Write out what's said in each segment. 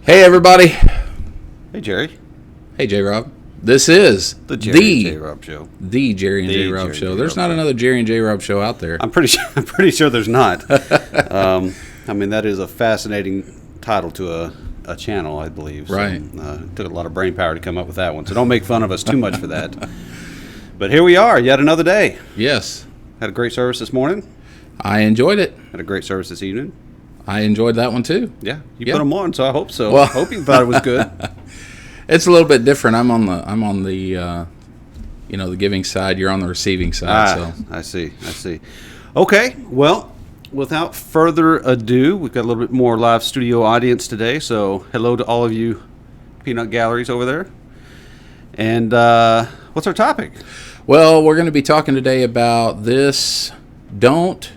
Hey everybody. Hey Jerry. Hey J Rob. This is The Jerry and J Rob Show. The Jerry and J Rob Show. There's not another Jerry and J Rob show out there. I'm pretty sure there's not. I mean, that is a fascinating title to a channel, I believe. So, right. Took a lot of brain power to come up with that one. So don't make fun of us too much for that. But here we are, yet another day. Yes. Had a great service this morning. I enjoyed it. Had a great service this evening. I enjoyed that one too. Yeah, you put them on, so I hope so. Well, I hope you thought it was good. It's a little bit different. I'm on the the giving side. You're on the receiving side. So I see. Okay, well, without further ado, we've got a little bit more live studio audience today. So hello to all of you peanut galleries over there. And what's our topic? Well, we're going to be talking today about this: don't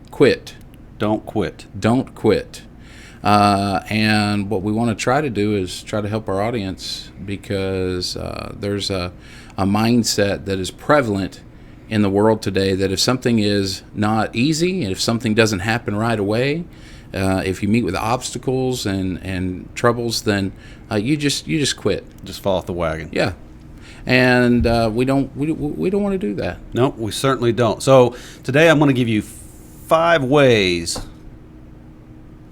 quit. Don't quit. Don't quit. And what we want to try to do is try to help our audience, because there's a mindset that is prevalent in the world today that if something is not easy, and if something doesn't happen right away, if you meet with obstacles and troubles, then you just quit. Just fall off the wagon. Yeah. And we don't want to do that. No, we certainly don't. So today I'm going to give you 5 ways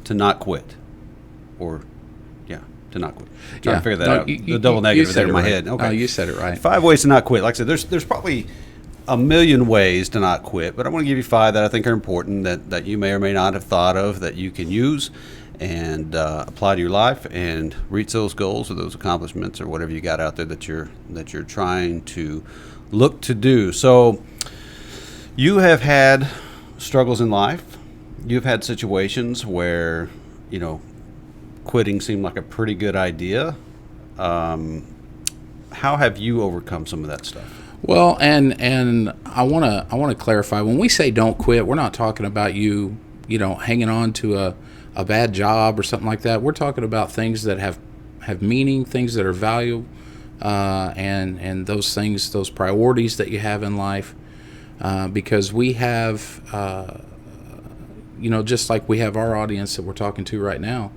to not quit, to not quit. Trying to figure that out. The double negative there in my head. Okay, you said it right. 5 ways to not quit. Like I said, there's probably a million ways to not quit, but I'm going to give you 5 that I think are important that you may or may not have thought of, that you can use and apply to your life and reach those goals or those accomplishments or whatever you got out there that you're trying to look to do. So you have had struggles in life. You've had situations where, quitting seemed like a pretty good idea. How have you overcome some of that stuff? Well, and I want to clarify, when we say don't quit, we're not talking about you hanging on to a bad job or something like that. We're talking about things that have meaning, things that are valuable, and those things, those priorities that you have in life, because we have just like we have our audience that we're talking to right now,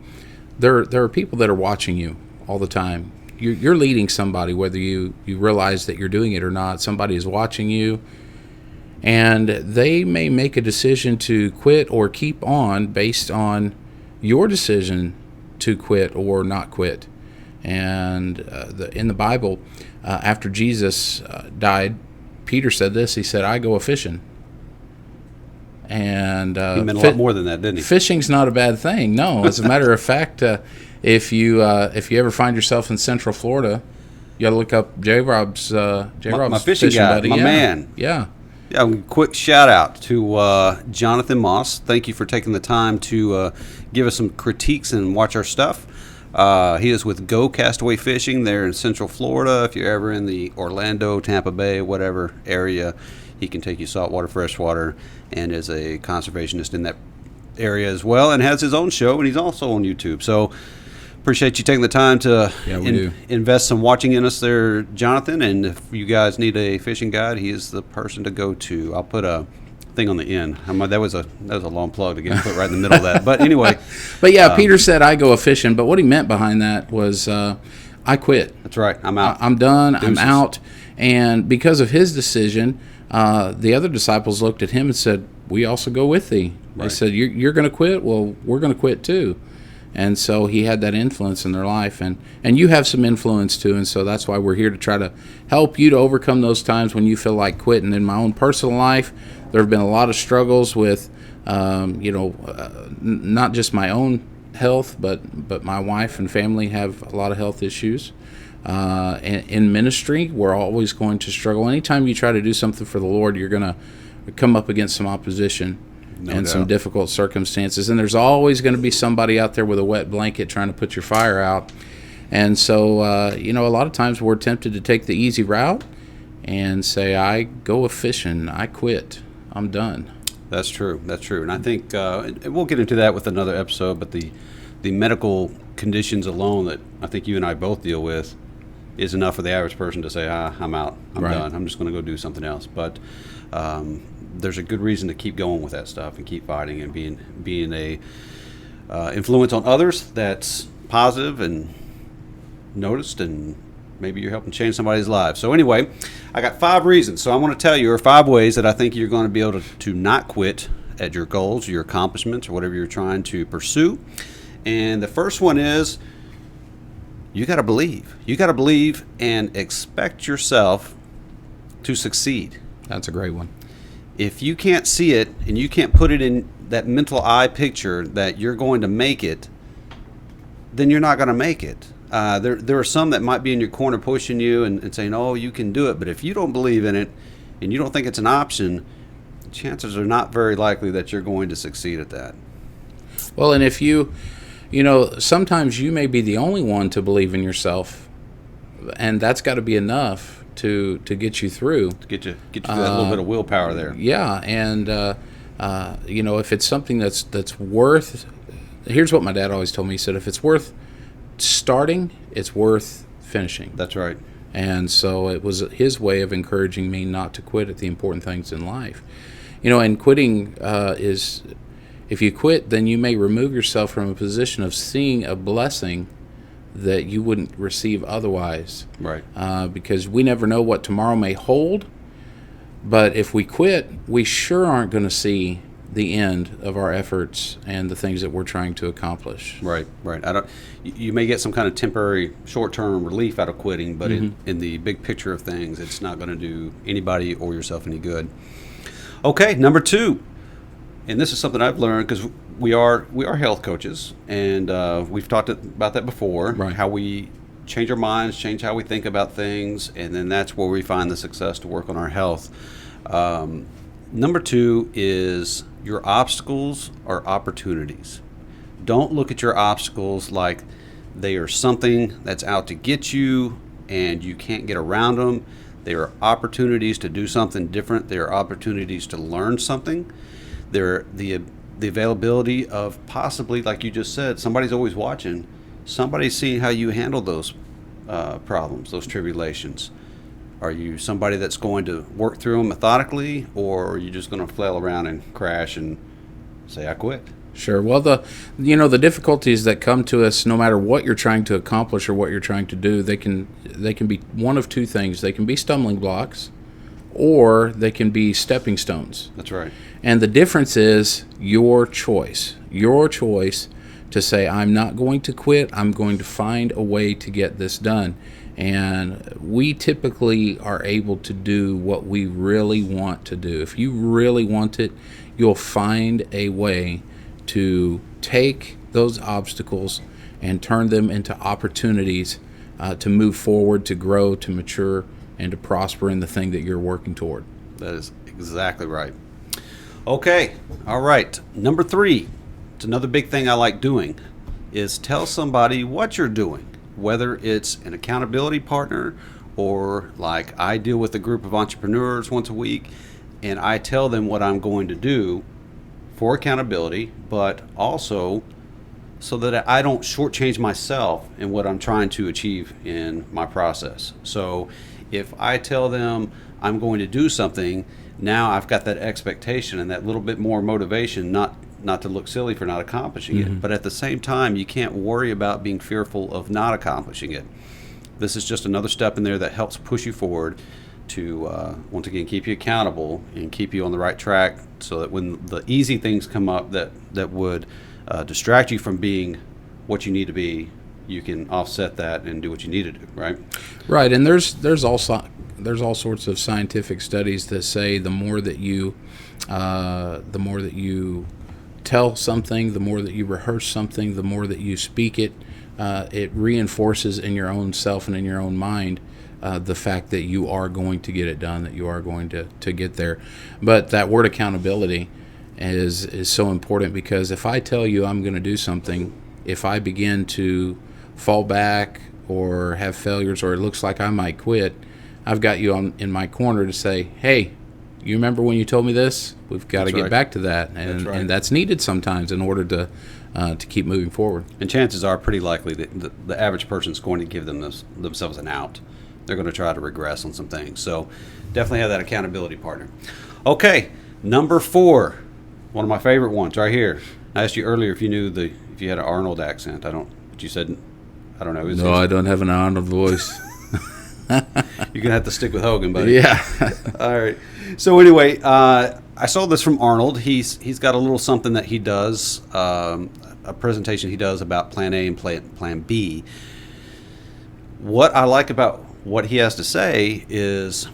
there are people that are watching you all the time. You're leading somebody, whether you realize that you're doing it or not. Somebody is watching you, and they may make a decision to quit or keep on based on your decision to quit or not quit. And in the Bible, after Jesus died, Peter said this. He said, "I go a fishing." And he meant a lot more than that, didn't he? Fishing's not a bad thing. No, as a matter of fact, if you ever find yourself in Central Florida, you got to look up J Rob's my fishing guy, buddy. My man. Yeah. Yeah. Quick shout out to Jonathan Moss. Thank you for taking the time to give us some critiques and watch our stuff. He is with Go Castaway Fishing there in Central Florida. If you're ever in the Orlando, Tampa Bay, whatever area, he can take you saltwater, freshwater, and is a conservationist in that area as well, and has his own show, and he's also on YouTube. So appreciate you taking the time to invest some watching in us there, Jonathan. And if you guys need a fishing guide, he is the person to go to. I'll put a thing on the end. That was a long plug to get put right in the middle of that. But anyway. But yeah, Peter said, "I go a fishing," but what he meant behind that was, I quit. That's right. I'm out. I'm done. Deuces. I'm out. And because of his decision, the other disciples looked at him and said, "We also go with thee." Right. They said, "You're going to quit? Well, we're going to quit too." And so he had that influence in their life, and you have some influence too, and so that's why we're here to try to help you to overcome those times when you feel like quitting. In my own personal life, there have been a lot of struggles with, not just my own health, but my wife and family have a lot of health issues. In ministry, we're always going to struggle. Anytime you try to do something for the Lord, you're going to come up against some opposition. and some doubt. difficult circumstances. And there's always going to be somebody out there with a wet blanket trying to put your fire out. And so, a lot of times we're tempted to take the easy route and say, I go a fishing, I quit, I'm done. That's true. That's true. And I think and we'll get into that with another episode, but the medical conditions alone that I think you and I both deal with is enough for the average person to say, I'm out, I'm Right. done, I'm just going to go do something else. But there's a good reason to keep going with that stuff and keep fighting and being a influence on others that's positive and noticed, and maybe you're helping change somebody's life. So anyway, I got 5 reasons. So I want to tell you, or 5 ways that I think you're going to be able to not quit at your goals, your accomplishments, or whatever you're trying to pursue. And the first one is you got to believe. You got to believe and expect yourself to succeed. That's a great one. If you can't see it and you can't put it in that mental eye picture that you're going to make it, then you're not going to make it. There are some that might be in your corner pushing you and saying, oh, you can do it. But if you don't believe in it and you don't think it's an option, chances are not very likely that you're going to succeed at that. Well, and if sometimes you may be the only one to believe in yourself, and that's got to be enough to get you through. To get you that little bit of willpower there. Yeah, and if it's something that's worth, here's what my dad always told me. He said, if it's worth starting, it's worth finishing. That's right. And so it was his way of encouraging me not to quit at the important things in life. And quitting is, if you quit, then you may remove yourself from a position of seeing a blessing that you wouldn't receive otherwise. Right. Because we never know what tomorrow may hold. But if we quit, we sure aren't going to see the end of our efforts and the things that we're trying to accomplish. Right. You may get some kind of temporary short-term relief out of quitting, but in the big picture of things, it's not going to do anybody or yourself any good. Okay, number 2, and this is something I've learned because we are health coaches, and we've talked about that before. Right. How we change our minds, change how we think about things, and then that's where we find the success to work on our health. Number 2 is your obstacles are opportunities. Don't look at your obstacles like they are something that's out to get you and you can't get around them. They are opportunities to do something different. They are opportunities to learn something. They're the availability of possibly, like you just said, somebody's always watching. Somebody's seeing how you handle those problems, those tribulations. Are you somebody that's going to work through them methodically, or are you just going to flail around and crash and say, I quit? Sure. Well, the difficulties that come to us, no matter what you're trying to accomplish or what you're trying to do, they can be one of 2 things. They can be stumbling blocks, or they can be stepping stones. That's right. And the difference is your choice. Your choice to say, I'm not going to quit. I'm going to find a way to get this done. And we typically are able to do what we really want to do. If you really want it, you'll find a way to take those obstacles and turn them into opportunities to move forward, to grow, to mature, and to prosper in the thing that you're working toward. That is exactly right. Okay. All right. Number 3, it's another big thing I like doing, is tell somebody what you're doing. Whether it's an accountability partner or like I deal with a group of entrepreneurs once a week and I tell them what I'm going to do for accountability, but also so that I don't shortchange myself in what I'm trying to achieve in my process. So if I tell them I'm going to do something, now I've got that expectation and that little bit more motivation, not to look silly for not accomplishing it. But at the same time, you can't worry about being fearful of not accomplishing it. This is just another step in there that helps push you forward to, once again, keep you accountable and keep you on the right track so that when the easy things come up that would distract you from being what you need to be, you can offset that and do what you need to do, right? Right, and there's all sorts of scientific studies that say the more that you tell something, the more that you rehearse something, the more that you speak it, it reinforces in your own self and in your own mind the fact that you are going to get it done, that you are going to get there. But that word accountability is so important, because if I tell you I'm going to do something, if I begin to fall back or have failures, or it looks like I might quit, I've got you in my corner to say, hey, you remember when you told me this? We've got to get back to that. And that's needed sometimes in order to keep moving forward. And chances are pretty likely that the average person is going to give themselves an out. They're going to try to regress on some things. So definitely have that accountability partner. Okay, number 4, one of my favorite ones right here. I asked you earlier if you had an Arnold accent. But you said, I don't know. No, I don't have an Arnold voice. You're going to have to stick with Hogan, buddy. Yeah. All right. So anyway, I saw this from Arnold. He's got a little something that he does, a presentation he does about Plan A and Plan B. What I like about what he has to say is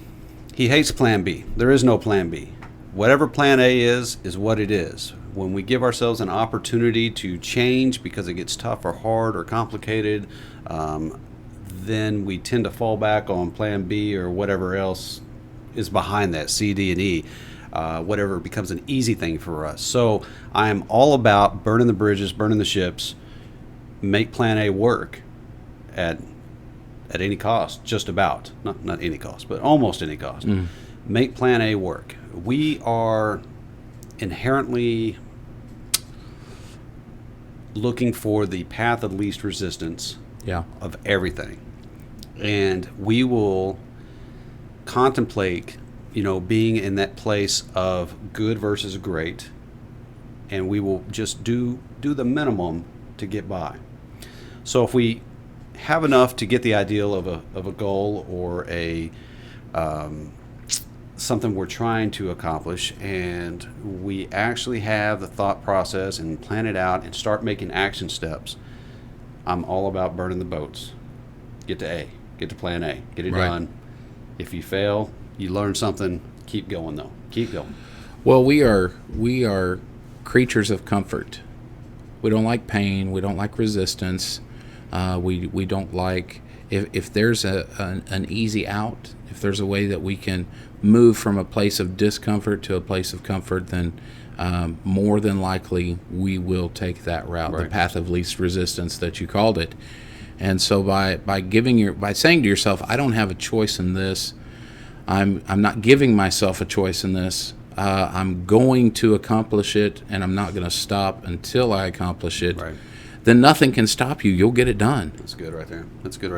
he hates Plan B. There is no Plan B. Whatever Plan A is what it is. When we give ourselves an opportunity to change because it gets tough or hard or complicated, then we tend to fall back on Plan B or whatever else is behind that, C, D, and E, whatever becomes an easy thing for us. So I am all about burning the bridges, burning the ships, make Plan A work at any cost, just about. Not any cost, but almost any cost. Make Plan A work. We are inherently looking for the path of least resistance of everything. And we will contemplate, being in that place of good versus great, and we will just do the minimum to get by. So if we have enough to get the ideal of a goal or a something we're trying to accomplish, and we actually have the thought process and plan it out and start making action steps, I'm all about burning the boats. Get to A. Get to Plan A. Get it done. If you fail, you learn something. Keep going, though. Keep going. Well, we are creatures of comfort. We don't like pain. We don't like resistance. We don't like if there's an easy out. If there's a way that we can move from a place of discomfort to a place of comfort, then more than likely we will take that route, the path of least resistance that you called it. And so by saying to yourself, I don't have a choice in this, I'm not giving myself a choice in this, I'm going to accomplish it, and I'm not going to stop until I accomplish it, then nothing can stop you. You'll get it done. That's good right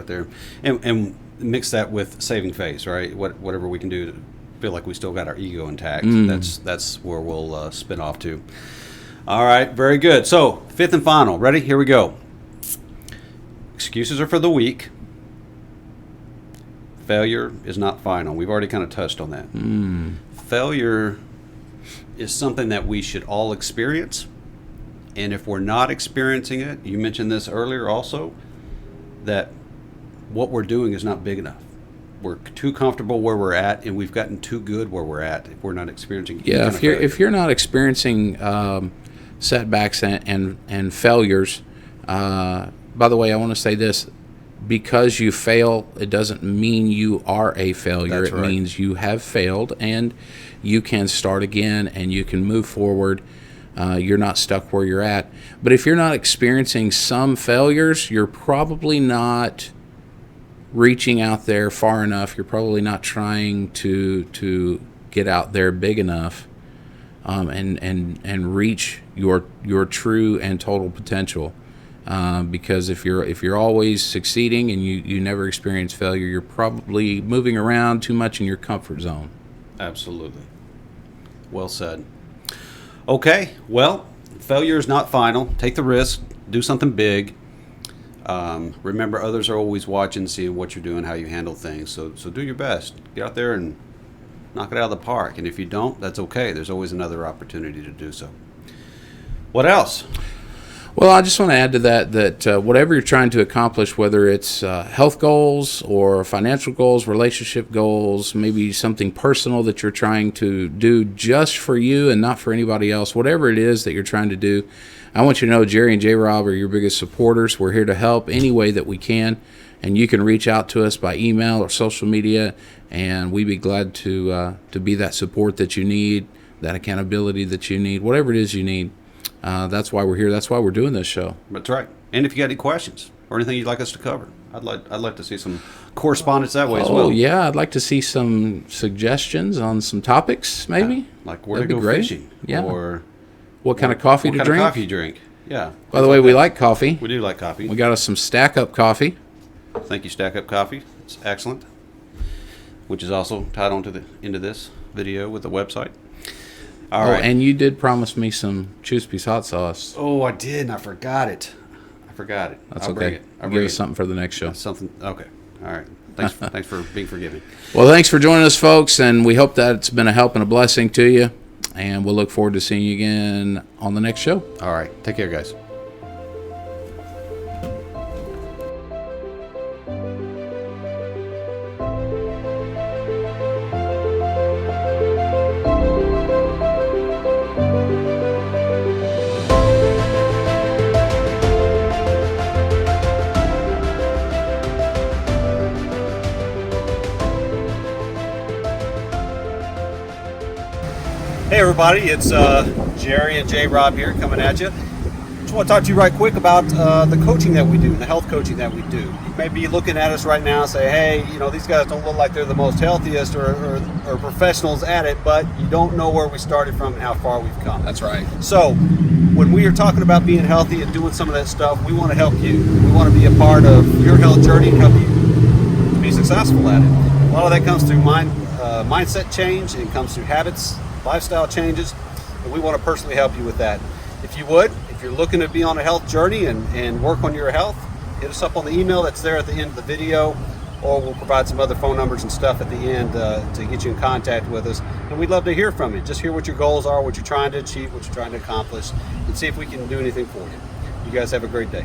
there. And mix that with saving face, right? Whatever we can do to feel like we still got our ego intact. That's where we'll spin off to. All right, very good. So 5th and final. Ready? Here we go. Excuses are for the weak. Failure is not final. We've already kind of touched on that. Failure is something that we should all experience. And if we're not experiencing it, you mentioned this earlier also, that what we're doing is not big enough. We're too comfortable where we're at, and we've gotten too good where we're at if we're not experiencing it. Yeah, if you're not experiencing setbacks and failures, by the way, I want to say this. Because you fail, it doesn't mean you are a failure. It means you have failed, and you can start again, and you can move forward. You're not stuck where you're at. But if you're not experiencing some failures, you're probably not reaching out there far enough. You're probably not trying to get out there big enough and reach your true and total potential. Because if you're always succeeding and you never experience failure, you're probably moving around too much in your comfort zone. Absolutely. Well said. Okay, well, failure is not final. Take the risk. Do something big. Remember, others are always watching, seeing what you're doing, how you handle things. So do your best. Get out there and knock it out of the park. And if you don't, that's okay. There's always another opportunity to do so. What else? Well, I just want to add to that whatever you're trying to accomplish, whether it's health goals or financial goals, relationship goals, maybe something personal that you're trying to do just for you and not for anybody else, whatever it is that you're trying to do, I want you to know Jerry and J-Rob are your biggest supporters. We're here to help any way that we can, and you can reach out to us by email or social media, and we'd be glad to be that support that you need. that accountability that you need, whatever it is you need. That's why we're here. That's why we're doing this show. That's right. And if you got any questions or anything you'd like us to cover, I'd like to see some correspondence that way as well. Oh yeah, I'd like to see some suggestions on some topics, maybe. Like where That'd to be go great. fishing. Yeah. Or What kind of coffee what to kind drink? of coffee you drink. Yeah. By the way, we like coffee. We do like coffee. We got us some Stack Up coffee. Thank you, Stack Up Coffee. It's excellent. Which is also tied on to the into this video with the website. All right. And you did promise me some Chuspy's hot sauce. Oh, I did, and I forgot it. That's I'll okay. bring it. I'll give you something for the next show. Something. Okay. All right. Thanks for being forgiving. Well, thanks for joining us, folks, and we hope that it's been a help and a blessing to you. And we'll look forward to seeing you again on the next show. All right. Take care, guys. Hey everybody, it's Jerry and J Rob here coming at you. Just want to talk to you right quick about the coaching that we do, the health coaching that we do. You may be looking at us right now and say, hey, you know, these guys don't look like they're the most healthiest or professionals at it, but you don't know where we started from and how far we've come. That's right. So when we are talking about being healthy and doing some of that stuff, we want to help you. We want to be a part of your health journey and help you to be successful at it. A lot of that comes through mindset change, and comes through habits, lifestyle changes, and we want to personally help you with that. If you're looking to be on a health journey and work on your health, hit us up on the email that's there at the end of the video, or we'll provide some other phone numbers and stuff at the end to get you in contact with us. And we'd love to hear from you. Just hear what your goals are, what you're trying to achieve, what you're trying to accomplish, and see if we can do anything for you. You guys have a great day.